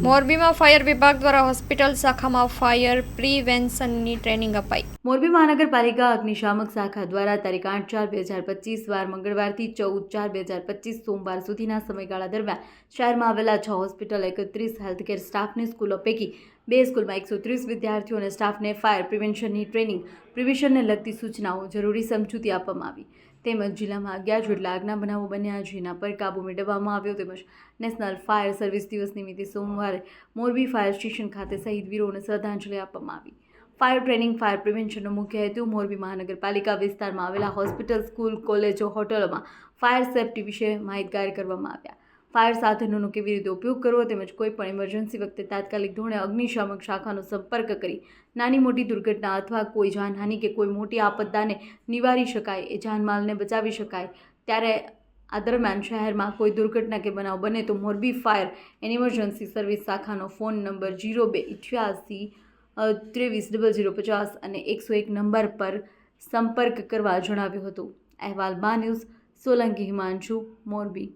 મોરબીમાં ફાયર વિભાગ દ્વારા હોસ્પિટલ શાખામાં ફાયર પ્રિવેન્શનની ટ્રેનિંગ અપાઈ। મોરબી મહાનગરપાલિકા અગ્નિશામક શાખા દ્વારા તારીખ 8/4/2025 વાર મંગળવારથી 14/4/2025 સોમવાર સુધીના સમયગાળા દરમિયાન શહેરમાં આવેલા 6 હોસ્પિટલ 31 હેલ્થકેર સ્ટાફની સ્કૂલો પૈકી 2 સ્કૂલમાં 130 વિદ્યાર્થીઓ અને સ્ટાફને ફાયર પ્રિવેન્શનની ટ્રેનિંગ પ્રિવેન્શનને લગતી સૂચનાઓ જરૂરી સમજૂતી આપવામાં આવી તેમજ જિલ્લામાં 11 જેટલા આગના બનાવો બન્યા જેના પર કાબૂ મેળવવામાં આવ્યો તેમજ નેશનલ ફાયર સર્વિસ દિવસ નિમિત્તે સોમવારે મોરબી ફાયર સ્ટેશન ખાતે શહીદ વીરોને શ્રદ્ધાંજલિ આપવામાં આવી। ફાયર ટ્રેનિંગ ફાયર પ્રિવેન્શનનો મુખ્ય હેતુ મોરબી મહાનગરપાલિકા વિસ્તારમાં આવેલા હોસ્પિટલ સ્કૂલ કોલેજો હોટલોમાં ફાયર સેફટી વિશે માહિતગાર કરવામાં આવ્યા। ફાયર સાધનોનો કેવી રીતે ઉપયોગ કરવો તેમજ કોઈપણ ઇમરજન્સી વખતે તાત્કાલિક ધોરણે અગ્નિશામક શાખાનો સંપર્ક કરી નાની મોટી દુર્ઘટના અથવા કોઈ જાનહાનિ કે કોઈ મોટી આપદાને નિવારી શકાય એ જાનમાલને બચાવી શકાય। ત્યારે આ દરમિયાન શહેરમાં કોઈ દુર્ઘટના કે બનાવ બને તો Morbi fire and emergency service શાખાનો ફોન નંબર 0288 230050 અને 101 નંબર પર સંપર્ક કરવા જણાવ્યું હતું। અહેવાલ મા ન્યૂઝ, સોલંકી હિમાંશુ, મોરબી।